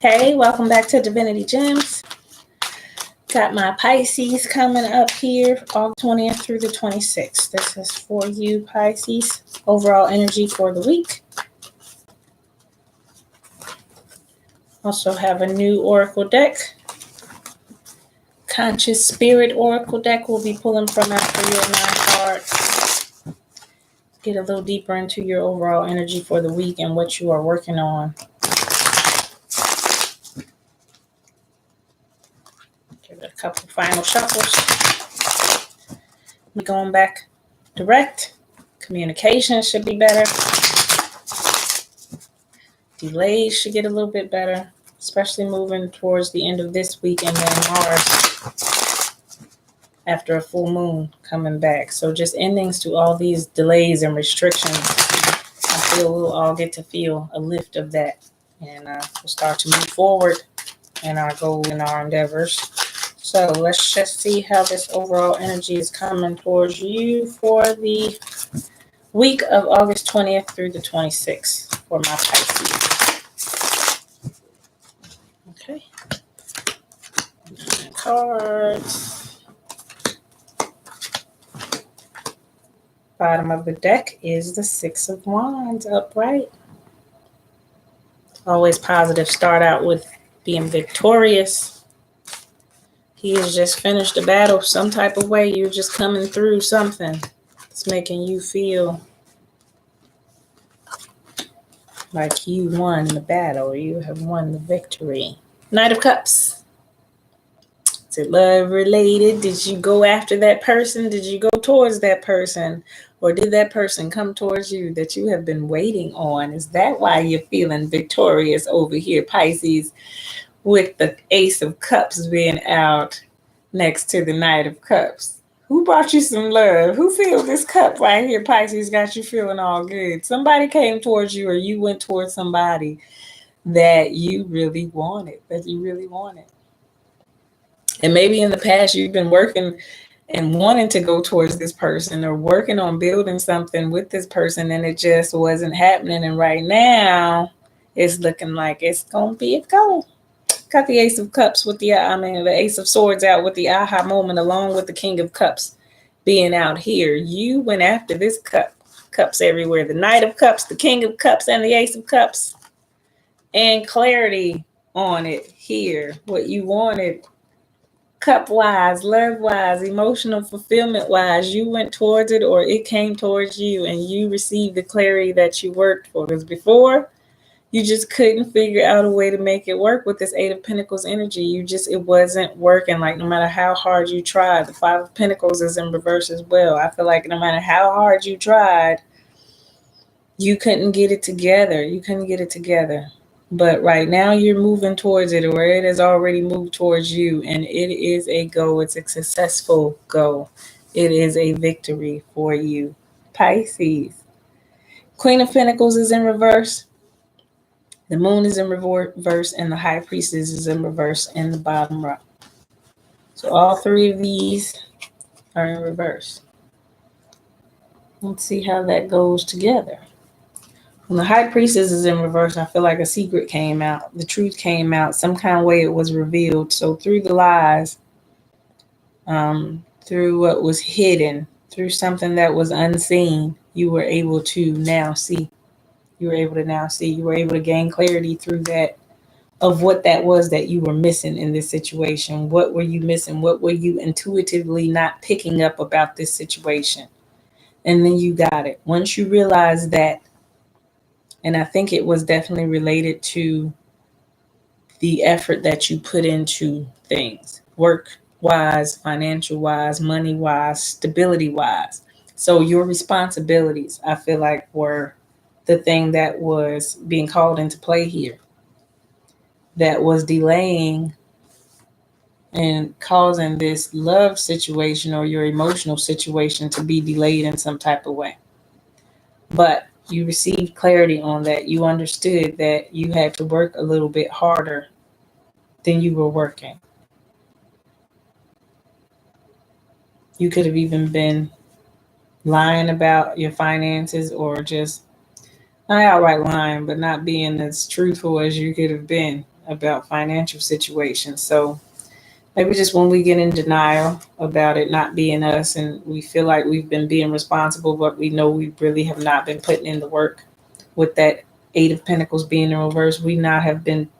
Hey, welcome back to Divinity Gems. Got my Pisces coming up here, August 20th through the 26th. This is for you, Pisces. Overall energy for the week. Also have a new oracle deck. Conscious Spirit Oracle deck we'll be pulling from after your 9 cards. Get a little deeper into your overall energy for the week and what you are working on. Give it a couple final shuffles. We're going back direct. Communication should be better. Delays should get a little bit better, especially moving towards the end of this week and then Mars after a full moon coming back. So just endings to all these delays and restrictions. I feel we'll all get to feel a lift of that. And we'll start to move forward in our goals and our endeavors. So let's just see how this overall energy is coming towards you for the week of August 20th through the 26th for my Pisces. Okay. 9 cards. Bottom of the deck is the 6 of Wands upright. Always positive. Start out with being victorious. He has just finished a battle some type of way. You're just coming through something. It's making you feel like you won the battle. You have won the victory. Knight of Cups. Is it love related? Did you go after that person? Did you go towards that person? Or did that person come towards you that you have been waiting on? Is that why you're feeling victorious over here, Pisces, with the Ace of Cups being out next to the Knight of Cups? Who brought you some love? Who filled this cup right here, Pisces, got you feeling all good? Somebody came towards you or you went towards somebody that you really wanted, And maybe in the past you've been working and wanting to go towards this person or working on building something with this person and it just wasn't happening. And right now it's looking like it's going to be a go. Got the Ace of Cups with the Ace of Swords out with the aha moment along with the King of Cups being out here. You went after this cups everywhere. The Knight of Cups, the King of Cups, and the Ace of Cups. And clarity on it here. What you wanted, cup-wise, love-wise, emotional fulfillment-wise, you went towards it or it came towards you and you received the clarity that you worked for. Because before, you just couldn't figure out a way to make it work with this 8 of Pentacles energy. It wasn't working. Like no matter how hard you tried, the 5 of Pentacles is in reverse as well. I feel like no matter how hard you tried, you couldn't get it together. But right now you're moving towards it or it has already moved towards you and it is a go. It's a successful go. It is a victory for you, Pisces. Queen of Pentacles is in reverse. The Moon is in reverse and the High Priestess is in reverse in the bottom row. So all 3 of these are in reverse. Let's see how that goes together. When the High Priestess is in reverse, I feel like a secret came out. The truth came out. Some kind of way it was revealed. So through the lies, through what was hidden, through something that was unseen, you were able to now see. You were able to gain clarity through that of what that was that you were missing in this situation. What were you missing? What were you intuitively not picking up about this situation? And then you got it. Once you realize that, and I think it was definitely related to the effort that you put into things, work-wise, financial-wise, money-wise, stability-wise. So your responsibilities, I feel like, were the thing that was being called into play here. That was delaying and causing this love situation or your emotional situation to be delayed in some type of way. But you received clarity on that. You understood that you had to work a little bit harder than you were working. You could have even been lying about your finances or just not outright lying, but not being as truthful as you could have been about financial situations. So maybe just when we get in denial about it not being us and we feel like we've been being responsible, but we know we really have not been putting in the work with that Eight of Pentacles being in reverse, we've not been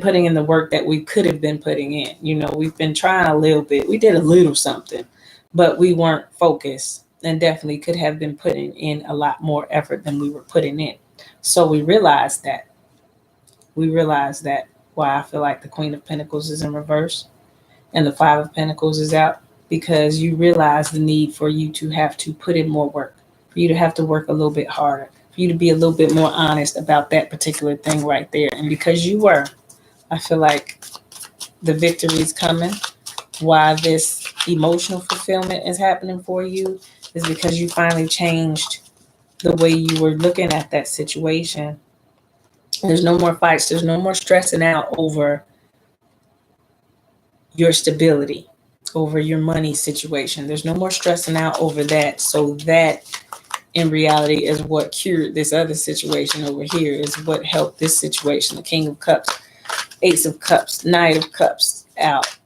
putting in the work that we could have been putting in. We've been trying a little bit. We did a little something, but we weren't focused and definitely could have been putting in a lot more effort than we were putting in. So we realized that. Why I feel like the Queen of Pentacles is in reverse and the Five of Pentacles is out, because you realize the need for you to have to put in more work, for you to have to work a little bit harder, for you to be a little bit more honest about that particular thing right there. And because you were, I feel like the victory is coming. Why this emotional fulfillment is happening for you is because you finally changed the way you were looking at that situation. There's no more fights. There's no more stressing out over your stability, over your money situation. There's no more stressing out over that. So that in reality is what cured this other situation over here, is what helped this situation. The King of Cups, Ace of Cups, Knight of Cups out.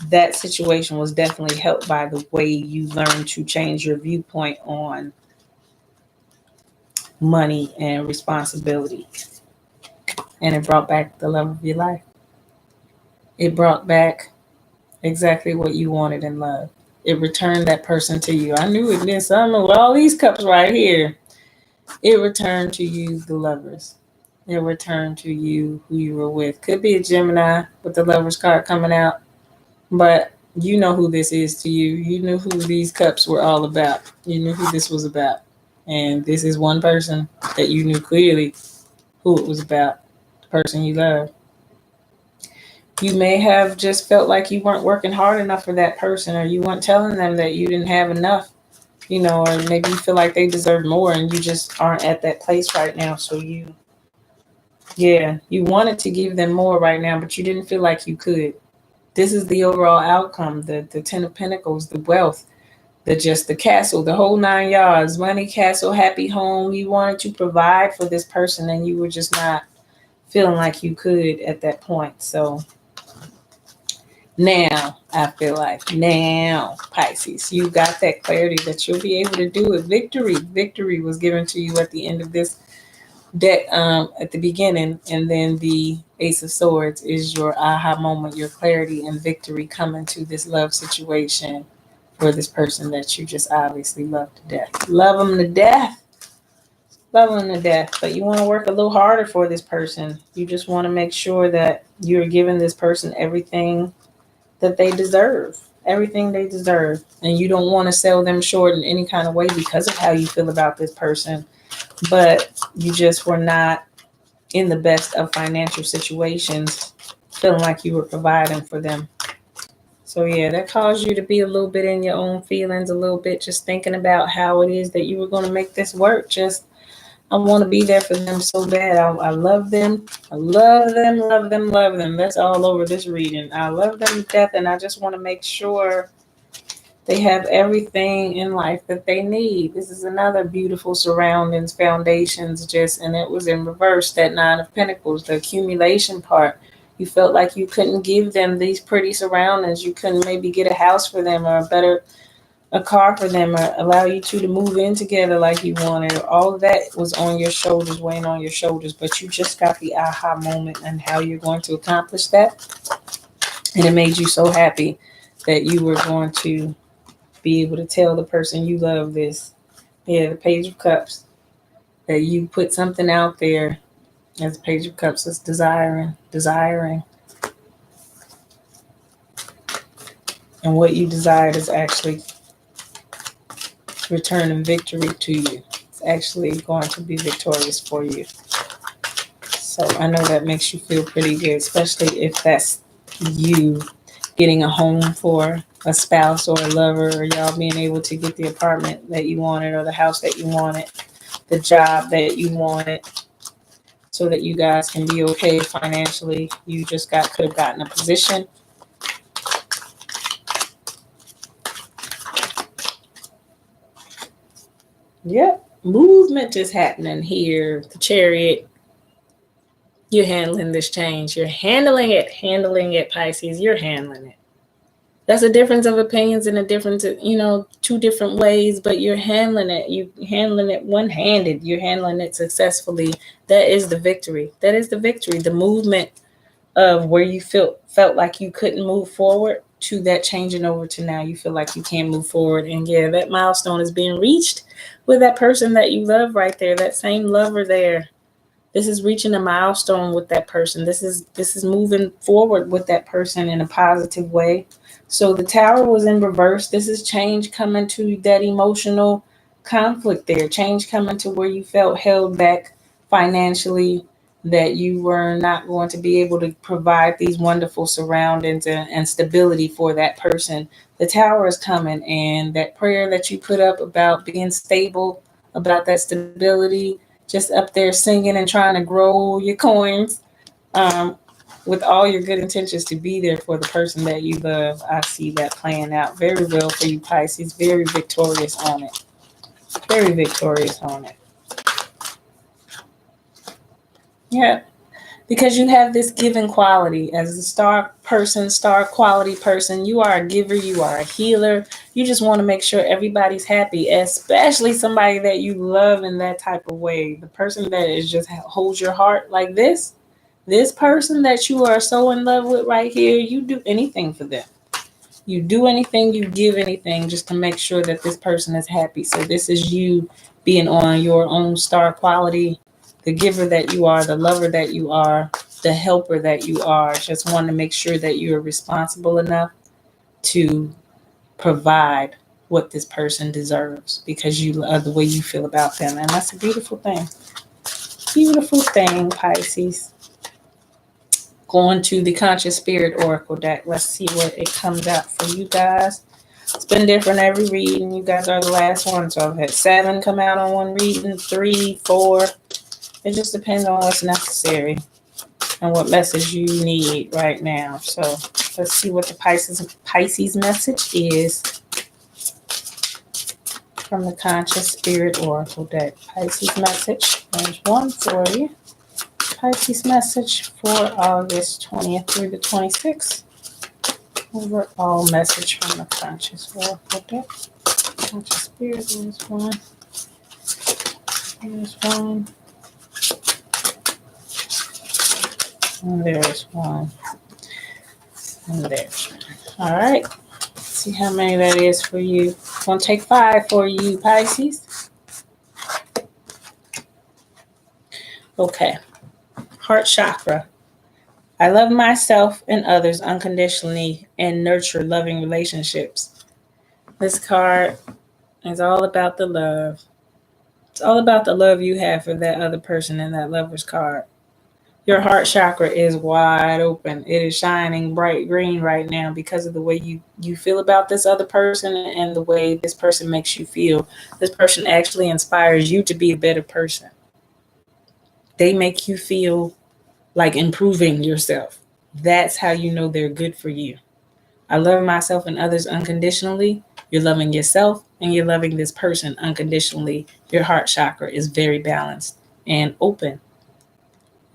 That situation was definitely helped by the way you learned to change your viewpoint on money and responsibility. And it brought back the love of your life. It brought back exactly what you wanted in love. It returned that person to you. I knew it did something with all these cups right here. It returned to you the lovers. It returned to you who you were with. Could be a Gemini with the lovers card coming out, but you know who this is to you. You knew who these cups were all about. You knew who this was about. And this is one person that you knew clearly who it was about, the person you love. You may have just felt like you weren't working hard enough for that person, or you weren't telling them that you didn't have enough, or maybe you feel like they deserve more and you just aren't at that place right now. So you wanted to give them more right now, but you didn't feel like you could. This is the overall outcome, the Ten of Pentacles, the wealth, the castle, the whole 9 yards, money, castle, happy home. You wanted to provide for this person and you were just not feeling like you could at that point. So now, I feel like Pisces, you got that clarity that you'll be able to do it. Victory was given to you at the end of this deck, at the beginning, and then the Ace of Swords is your aha moment, your clarity and victory coming to this love situation for this person that you just obviously love to death. Love them to death. But you want to work a little harder for this person. You just want to make sure that you're giving this person everything that they deserve, and you don't want to sell them short in any kind of way because of how you feel about this person, but you just were not in the best of financial situations, feeling like you were providing for them. So that caused you to be a little bit in your own feelings, a little bit just thinking about how it is that you were going to make this work. I want to be there for them so bad. I love them. I love them. That's all over this reading. I love them to death, and I just want to make sure they have everything in life that they need. This is another beautiful surroundings, foundations, and it was in reverse, that Nine of Pentacles, the accumulation part. You felt like you couldn't give them these pretty surroundings. You couldn't maybe get a house for them or a car for them, or allow you to move in together like you wanted. All of that was on your shoulders, weighing on your shoulders, but you just got the aha moment and how you're going to accomplish that. And it made you so happy that you were going to be able to tell the person you love this. The Page of Cups, that you put something out there. As the Page of Cups is desiring. And what you desired is actually returning victory to you. It's actually going to be victorious for you. So I know that makes you feel pretty good, especially if that's you getting a home for a spouse or a lover, or y'all being able to get the apartment that you wanted, or the house that you wanted, the job that you wanted, so that you guys can be okay financially. You just could have gotten a position. Yep. Movement is happening here. The Chariot. You're handling this change. You're handling it, Pisces. You're handling it. That's a difference of opinions and a difference, two different ways, but you're handling it. You're handling it one-handed. You're handling it successfully. That is the victory. That is the victory. The movement of where you felt like you couldn't move forward to that changing over to now you feel like you can move forward. And yeah, that milestone is being reached with that person that you love right there, that same lover there. This is reaching a milestone with that person. This is moving forward with that person in a positive way. So the Tower was in reverse. This is change coming to that emotional conflict there. Change coming to where you felt held back financially, that you were not going to be able to provide these wonderful surroundings and stability for that person. The Tower is coming, and that prayer that you put up about being stable, about that stability, just up there singing and trying to grow your coins, with all your good intentions to be there for the person that you love. I see that playing out very well for you, Pisces. Very victorious on it. Very victorious on it. Yeah. Because you have this giving quality as a star person, star quality person. You are a giver, you are a healer. You just want to make sure everybody's happy, especially somebody that you love in that type of way. The person that is just holds your heart like this person that you are so in love with right here, you do anything for them. You do anything, you give anything just to make sure that this person is happy. So this is you being on your own star quality, the giver that you are, the lover that you are, the helper that you are. Just want to make sure that you are responsible enough to provide what this person deserves because you love the way you feel about them. And that's a beautiful thing. Beautiful thing, Pisces. Going to the Conscious Spirit Oracle deck. Let's see what it comes out for you guys. It's been different every reading. You guys are the last one. So I've had 7 come out on one reading, 3, 4. It just depends on what's necessary and what message you need right now. So let's see what the Pisces message is from the Conscious Spirit Oracle deck. Pisces message. There's one for you. Pisces message for August 20th through the 26th. Overall message from the Conscious Oracle deck. Conscious Spirit, there's one. There's one. And there's one. And there's one. All right. Let's see how many that is for you. I'm going to take 5 for you, Pisces. Okay. Heart chakra. I love myself and others unconditionally and nurture loving relationships. This card is all about the love. It's all about the love you have for that other person in that lover's card. Your heart chakra is wide open. It is shining bright green right now because of the way you feel about this other person and the way this person makes you feel. This person actually inspires you to be a better person. They make you feel like improving yourself. That's how you know they're good for you. I love myself and others unconditionally. You're loving yourself and you're loving this person unconditionally. Your heart chakra is very balanced and open.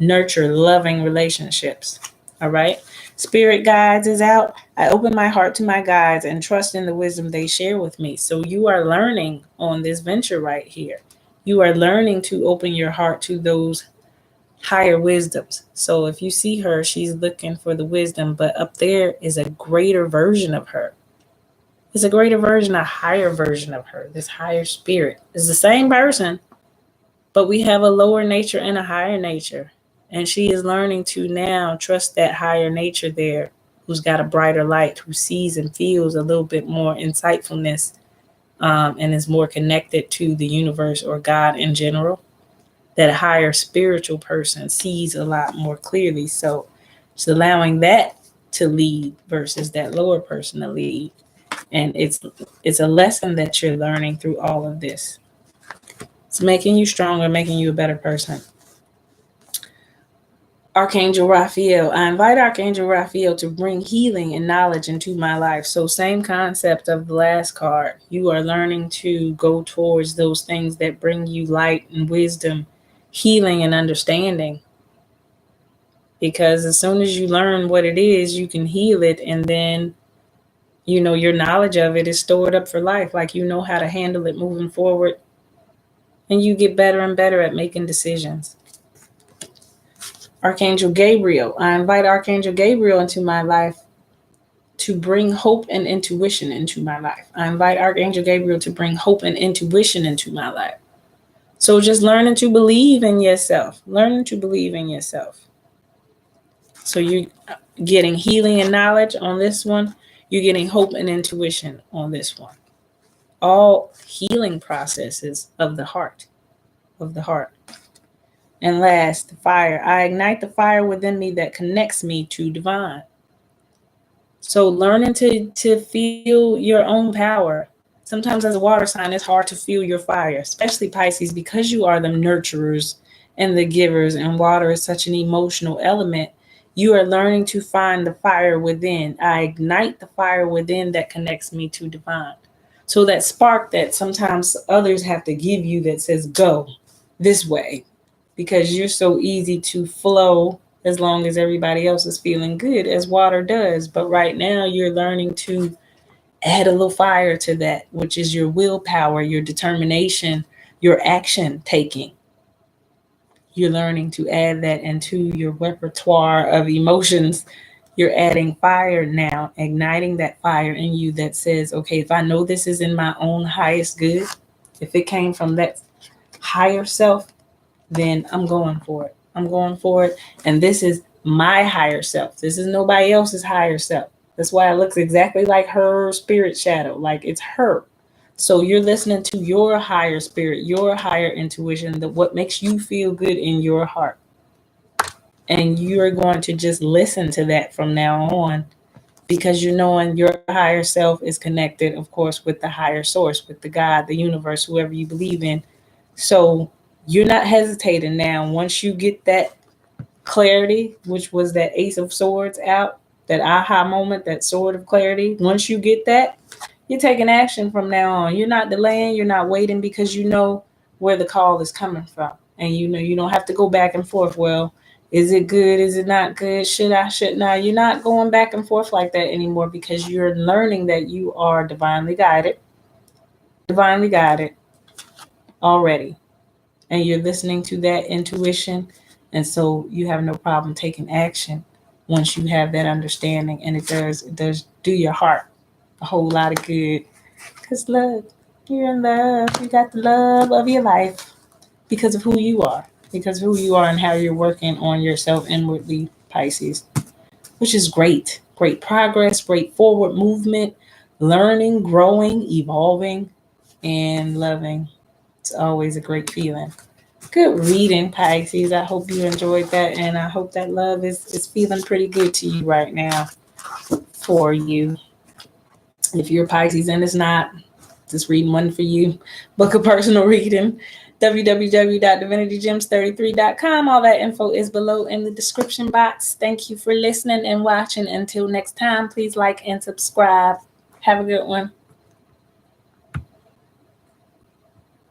Nurture loving relationships. All right. Spirit guides is out. I open my heart to my guides and trust in the wisdom they share with me. So you are learning on this venture right here. You are learning to open your heart to those higher wisdoms. So if you see her, she's looking for the wisdom, but up there is a greater version of her. It's a greater version, a higher version of her. This higher spirit is the same person, but we have a lower nature and a higher nature. And she is learning to now trust that higher nature there, who's got a brighter light, who sees and feels a little bit more insightfulness, and is more connected to the universe or God in general. That higher spiritual person sees a lot more clearly. So it's allowing that to lead versus that lower person to lead. And it's a lesson that you're learning through all of this. It's making you stronger, making you a better person. Archangel Raphael. I invite Archangel Raphael to bring healing and knowledge into my life. So same concept of the last card. You are learning to go towards those things that bring you light and wisdom, healing and understanding. Because as soon as you learn what it is, you can heal it. And then, your knowledge of it is stored up for life. Like, how to handle it moving forward. And you get better and better at making decisions. Archangel Gabriel. I invite Archangel Gabriel into my life to bring hope and intuition into my life. I invite Archangel Gabriel to bring hope and intuition into my life. So just learning to believe in yourself. Learning to believe in yourself. So you're getting healing and knowledge on this one. You're getting hope and intuition on this one. All healing processes of the heart. Of the heart. And last, the fire. I ignite the fire within me that connects me to divine. So learning to feel your own power. Sometimes as a water sign, it's hard to feel your fire, especially Pisces, because you are the nurturers and the givers, and water is such an emotional element. You are learning to find the fire within. I ignite the fire within that connects me to divine. So that spark that sometimes others have to give you that says, go this way, because you're so easy to flow as long as everybody else is feeling good, as water does. But right now you're learning to add a little fire to that, which is your willpower, your determination, your action taking. You're learning to add that into your repertoire of emotions. You're adding fire now, igniting that fire in you that says, okay, if I know this is in my own highest good, if it came from that higher self, then I'm going for it. I'm going for it. And this is my higher self. This is nobody else's higher self. That's why it looks exactly like her spirit shadow, like it's her. So you're listening to your higher spirit, your higher intuition, what makes you feel good in your heart. And you're going to just listen to that from now on, because you're knowing your higher self is connected, of course, with the higher source, with the God, the universe, whoever you believe in. So you're not hesitating now. Once you get that clarity, which was that Ace of Swords out, that aha moment, that sword of clarity, once you get that, you're taking action from now on. You're not delaying, you're not waiting, because you know where the call is coming from. And you don't have to go back and forth. Well, is it good? Is it not good? Should I? Shouldn't I? You're not going back and forth like that anymore, because you're learning that you are divinely guided already. And you're listening to that intuition. And so you have no problem taking action once you have that understanding. And it does do your heart a whole lot of good. Because love, you're in love. You got the love of your life because of who you are. Because of who you are and how you're working on yourself inwardly, Pisces. Which is great. Great progress, great forward movement, learning, growing, evolving, and loving. It's always a great feeling. Good reading, Pisces. I hope you enjoyed that, and I hope that love is feeling pretty good to you right now for you. If you're Pisces and it's not, just reading one for you. Book a personal reading. www.divinitygems33.com. All that info is below in the description box. Thank you for listening and watching. Until next time, please like and subscribe. Have a good one.